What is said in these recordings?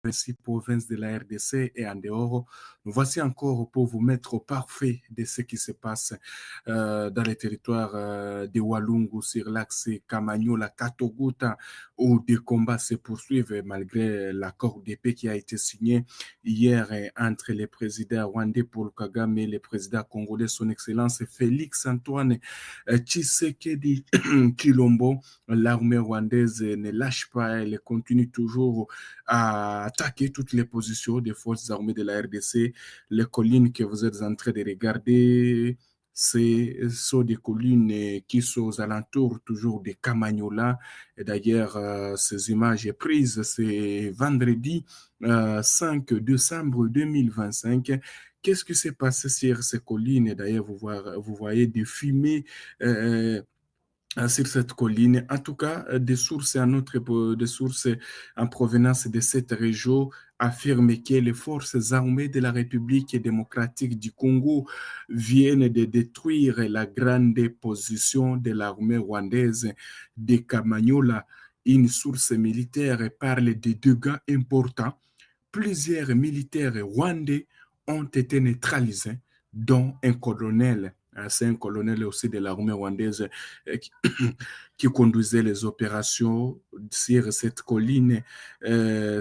26 provinces de la RDC et en dehors. Nous voici encore pour vous mettre au parfait de ce qui se passe dans les territoires de Walungu, sur l'axe Kamanyola, Katogota, où des combats se poursuivent malgré l'accord de paix qui a été signé hier entre le président rwandais Paul Kagame et le président congolais, son Excellence Félix Antoine Tshisekedi Chilombo. L'armée rwandaise ne lâche pas, elle continue toujours à attaquer toutes les positions des forces armées de la RDC. Les collines que vous êtes en train de regarder, ce sont des collines qui sont aux alentours toujours de Kamanyola. Et d'ailleurs, ces images prises, c'est vendredi 5 décembre 2025. Qu'est-ce qui s'est passé sur ces collines? D'ailleurs, vous voyez des fumées sur cette colline. En tout cas, des sources en provenance de cette région affirment que les forces armées de la République démocratique du Congo viennent de détruire la grande position de l'armée rwandaise de Kamanyola. Une source militaire parle de dégâts importants. Plusieurs militaires rwandais ont été neutralisés, dont un colonel. C'est un colonel aussi de l'armée rwandaise qui conduisait les opérations sur cette colline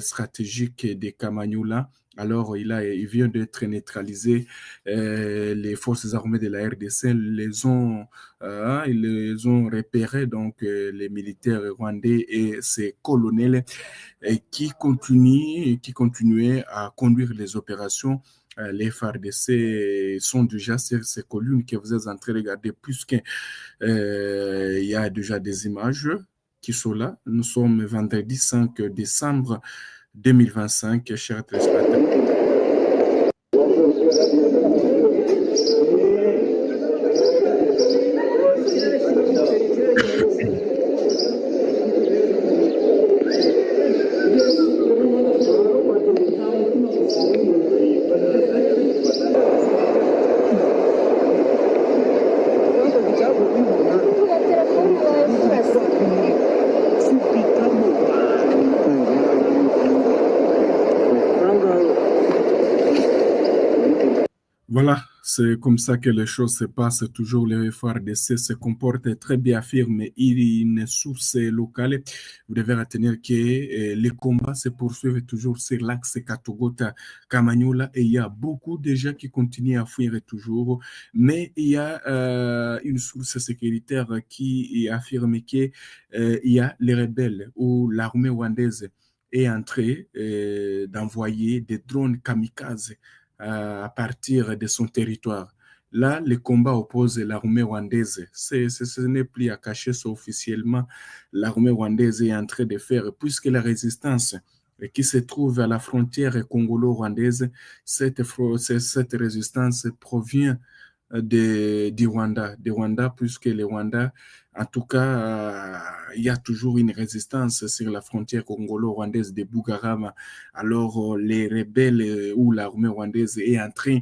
stratégique de Kamanyola. Alors, il vient d'être neutralisé. Les forces armées de la RDC ils les ont repérés, donc les militaires rwandais et ces colonels qui continuaient à conduire les opérations. Les FARDC sont déjà sur ces collines que vous êtes en train de regarder, puisqu'il y a déjà des images qui sont là. Nous sommes vendredi 5 décembre 2025, chers téléspectateurs. Voilà, c'est comme ça que les choses se passent. Toujours les FARDC se comportent très bien, affirme une source locale. Vous devez retenir que les combats se poursuivent toujours sur l'axe Katogota-Kamanyola et il y a beaucoup de gens qui continuent à fuir toujours. Mais il y a une source sécuritaire qui affirme qu'il y a les rebelles ou l'armée rwandaise est en train d'envoyer des drones kamikazes à partir de son territoire. Là, le combat oppose l'armée rwandaise. Ce n'est plus à cacher, c'est officiellement l'armée rwandaise est en train de faire, puisque la résistance qui se trouve à la frontière congolo-rwandaise, cette résistance provient du Rwanda, puisque le Rwanda, en tout cas, il y a toujours une résistance sur la frontière congolo-rwandaise de Bugarama. Alors, les rebelles ou l'armée rwandaise est en train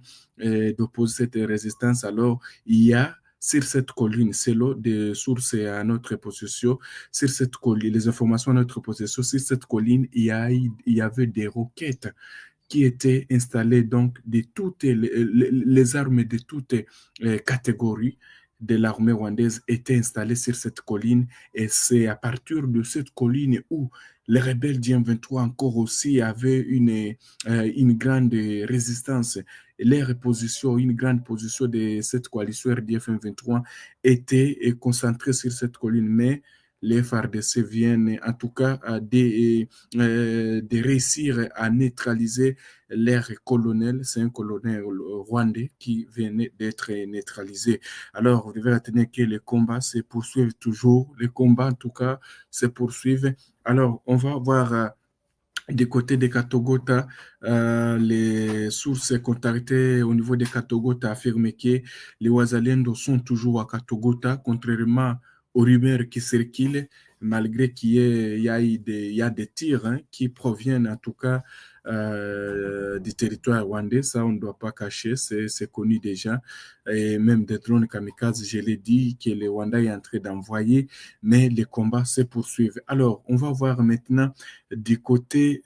d'opposer cette résistance. Alors, il y a sur cette colline, selon des sources à notre possession, sur cette colline, les informations à notre possession, sur cette colline, il y avait des roquettes qui étaient installées donc de toutes les armes de toutes catégories de l'armée rwandaise étaient installées sur cette colline et c'est à partir de cette colline où les rebelles du M23 encore aussi avaient une grande résistance. Une grande position de cette coalition RDF M23 était concentrée sur cette colline, mais les FARDC viennent en tout cas de réussir à neutraliser leur colonel. C'est un colonel rwandais qui venait d'être neutralisé. Alors, vous devez retenir que les combats se poursuivent toujours. Les combats, en tout cas, se poursuivent. Alors, on va voir du côté de Katogota, les sources contactées au niveau de Katogota affirment que les Wazalendo sont toujours à Katogota, contrairement aux rumeurs qui circulent. malgré il y a des tirs hein, qui proviennent en tout cas du territoire rwandais, ça on ne doit pas cacher, c'est connu déjà, et même des drones kamikazes, je l'ai dit, que le Rwanda est en train d'envoyer, mais les combats se poursuivent. Alors, on va voir maintenant du côté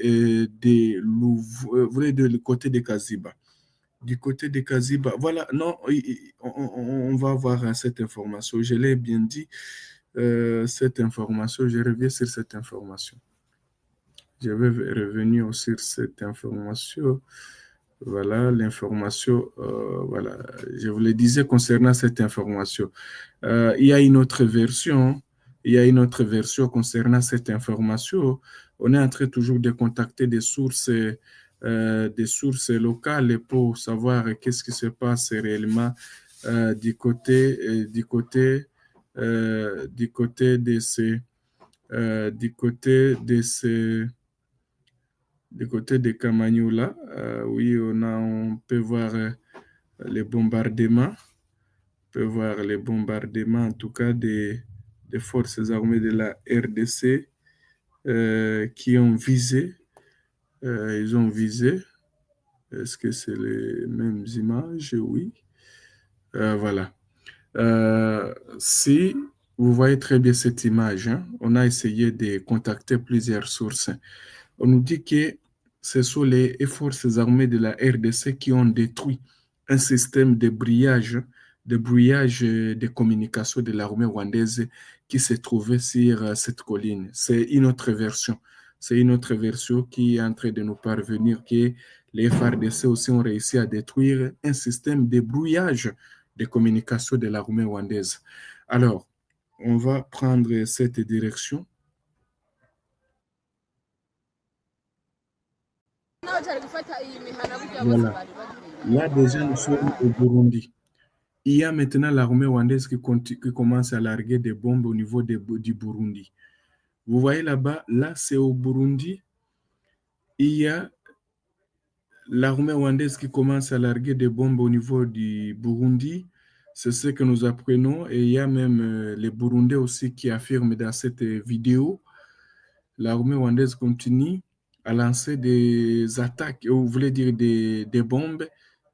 vous voulez du côté de Kaziba. Du côté de Kaziba, voilà, non, on va voir hein, cette information, je l'ai bien dit, cette information, je reviens sur cette information. Je vais revenir sur cette information. Voilà l'information. Voilà, je vous le disais concernant cette information. Il y a une autre version. Il y a une autre version concernant cette information. On est en train toujours de contacter des sources locales pour savoir qu'est-ce qui se passe réellement du côté de ces du côté de ces du côté de Kamanyola. Oui, on peut voir les bombardements. On peut voir les bombardements, en tout cas, des forces armées de la RDC qui ont visé. Ils ont visé. Est-ce que c'est les mêmes images? Oui. Voilà. Si vous voyez très bien cette image, hein, on a essayé de contacter plusieurs sources. On nous dit que ce sont les forces armées de la RDC qui ont détruit un système de brouillage de communication de l'armée rwandaise qui se trouvait sur cette colline. C'est une autre version. C'est une autre version qui est en train de nous parvenir que les FARDC aussi ont réussi à détruire un système de brouillage de communication de l'armée rwandaise. Alors, on va prendre cette direction. Voilà. Là, déjà, nous sommes au Burundi. Il y a maintenant l'armée rwandaise qui commence à larguer des bombes au niveau du Burundi. Vous voyez là-bas, là, c'est au Burundi. Il y a l'armée rwandaise qui commence à larguer des bombes au niveau du Burundi. C'est ce que nous apprenons. Et il y a même les Burundais aussi qui affirment dans cette vidéo. L'armée rwandaise continue à lancer des attaques, ou vous voulez dire des bombes,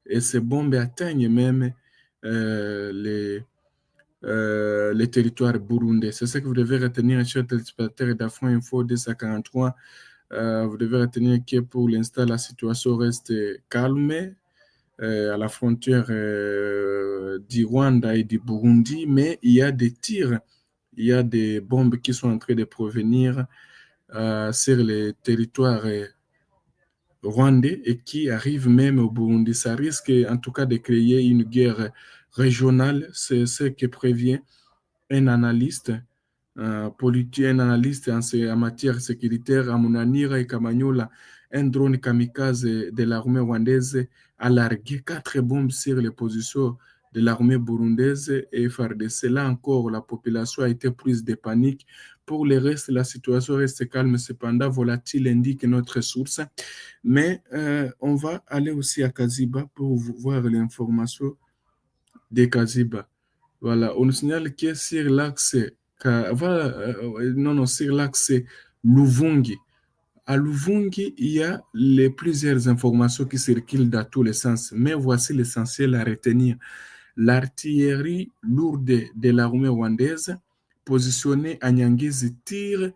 et ces bombes atteignent même les territoires burundais. C'est ce que vous devez retenir, chers téléspectateurs d'Afro Info 243. Vous devez retenir que pour l'instant, la situation reste calme à la frontière du Rwanda et du Burundi, mais il y a des tirs, il y a des bombes qui sont en train de provenir sur les territoires rwandais et qui arrivent même au Burundi. Ça risque en tout cas de créer une guerre régionale. C'est ce que prévient un analyste politique, un analyste en matière sécuritaire, Amunanira et Kamanyola. Un drone kamikaze de l'armée rwandaise a largué 4 bombes sur les positions de l'armée burundaise et FARDC. Là encore, la population a été prise de panique. Pour le reste, la situation reste calme, cependant volatile, indique notre source. Mais on va aller aussi à Kaziba pour voir l'information de Kaziba. Voilà, on nous signale que sur l'axe, sur l'axe Luvungi. À Luvungi, il y a plusieurs informations qui circulent dans tous les sens, mais voici l'essentiel à retenir. L'artillerie lourde de l'armée rwandaise positionnée à Nyangezi tire,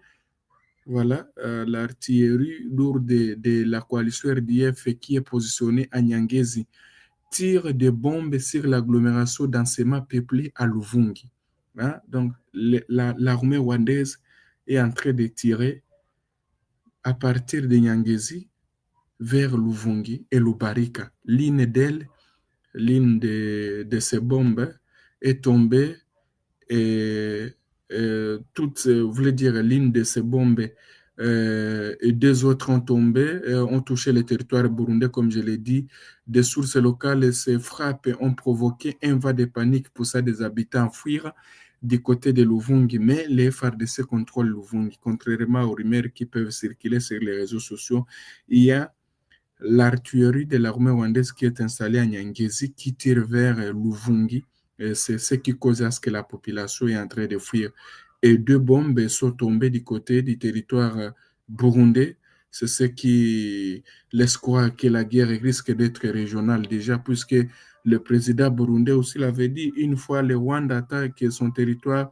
voilà, l'artillerie lourde de la coalition RDF qui est positionnée à Nyangezi tire des bombes sur l'agglomération densément peuplée à Luvungi. Hein? Donc, l'armée rwandaise est en train de tirer à partir de Nyangezi vers Luvungi et Lubarika. L'une de ces bombes est tombée et toutes, vous voulez dire, l'une de ces bombes et deux autres ont tombé, ont touché le territoire burundais, comme je l'ai dit. Des sources locales, ces frappes ont provoqué un vent de panique poussant des habitants à fuir du côté de Luvungi, mais les FARDC contrôlent Luvungi. Contrairement aux rumeurs qui peuvent circuler sur les réseaux sociaux, il y a l'artillerie de l'armée rwandaise qui est installée à Nyangezi qui tire vers Luvungi. C'est ce qui cause à ce que la population est en train de fuir. et 2 bombes sont tombées du côté du territoire burundais. C'est ce qui laisse croire que la guerre risque d'être régionale déjà, puisque le président burundais aussi l'avait dit, une fois le Rwanda attaque son territoire,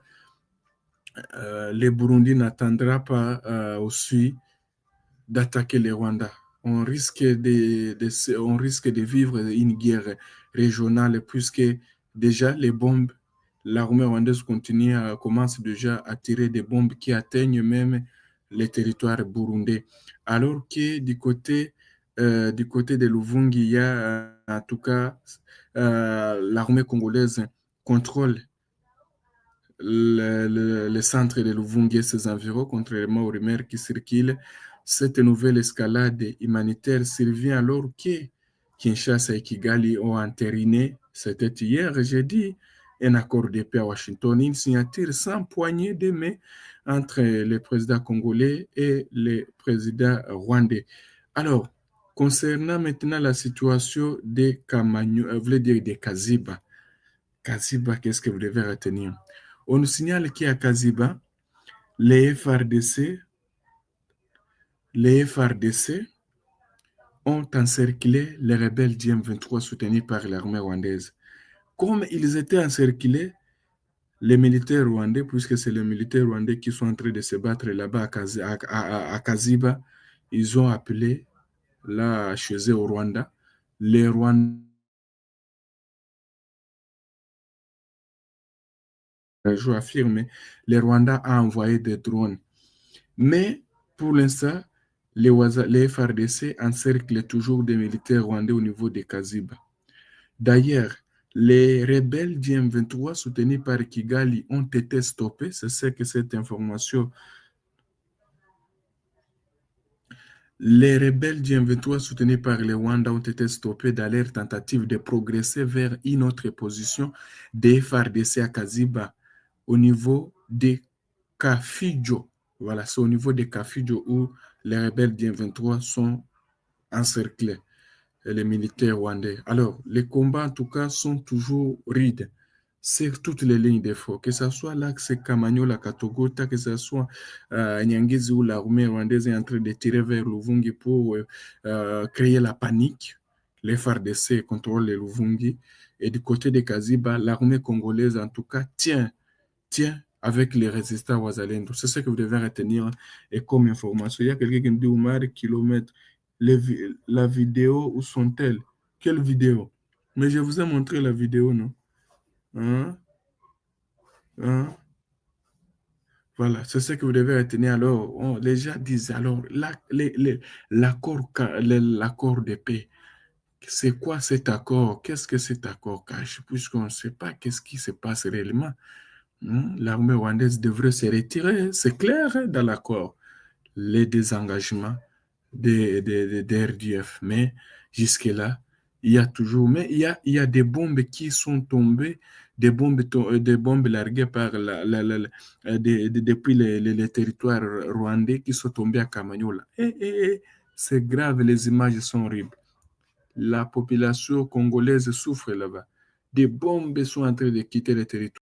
le Burundi n'attendra pas aussi d'attaquer le Rwanda. On risque de vivre une guerre régionale puisque déjà les bombes, l'armée rwandaise commence déjà à tirer des bombes qui atteignent même les territoires burundais. Alors que du côté de Luvungi, il y a en tout cas l'armée congolaise contrôle le centre de Luvungi et ses environs, contrairement aux rumeurs qui circulent. Cette nouvelle escalade humanitaire survient alors que Kinshasa et Kigali ont entériné, c'était hier jeudi, un accord de paix à Washington, une signature sans poignée de main entre le président congolais et le président rwandais. Alors, concernant maintenant la situation de Kamanyo, dire de Kaziba, Kaziba, qu'est-ce que vous devez retenir? On nous signale qu'à Kaziba, les FRDC, les FRDC ont encerclé les rebelles du M23 soutenus par l'armée rwandaise. Comme ils étaient encerclés, les militaires rwandais, puisque c'est les militaires rwandais qui sont en train de se battre là-bas à Kaziba, ils ont appelé là chez eux au Rwanda, les Rwandais, je affirme, les Rwandais ont envoyé des drones. Mais pour l'instant, les FRDC encerclent toujours des militaires rwandais au niveau de Kaziba. D'ailleurs, les rebelles du M23 soutenus par Kigali ont été stoppés. C'est ce que cette information. Les rebelles du M23 soutenus par le Rwanda ont été stoppés dans leur tentative de progresser vers une autre position des FRDC à Kaziba au niveau de Kafijo. Voilà, c'est au niveau de Kafijo où les rebelles du M23 sont encerclés, les militaires rwandais. Alors, les combats, en tout cas, sont toujours rudes sur toutes les lignes de front, que ce soit l'axe Kamanyola-Katogota, que ce soit Nyangizi où l'armée rwandaise est en train de tirer vers Luvungi pour créer la panique. Les FARDC contrôlent les Luvungi. Et du côté de Kaziba, l'armée congolaise, en tout cas, tient avec les résistants Wazalendo. C'est ce que vous devez retenir et comme information. Il y a quelqu'un qui me dit, Oumar, kilomètres, la vidéo, où sont-elles? Quelle vidéo? Mais je vous ai montré la vidéo, non? Hein? Hein? Voilà, c'est ce que vous devez retenir. Alors, les gens disent, alors, l'accord de paix, c'est quoi cet accord? Qu'est-ce que cet accord cache? Puisqu'on ne sait pas qu'est-ce qui se passe réellement. L'armée rwandaise devrait se retirer, c'est clair, dans l'accord, les désengagements des RDF. Mais jusque-là, il y a toujours, mais il y a des bombes qui sont tombées, des bombes larguées par depuis les territoires rwandais qui sont tombées à Kamanyola. C'est grave, les images sont horribles. La population congolaise souffre là-bas. Des bombes sont en train de quitter le territoire.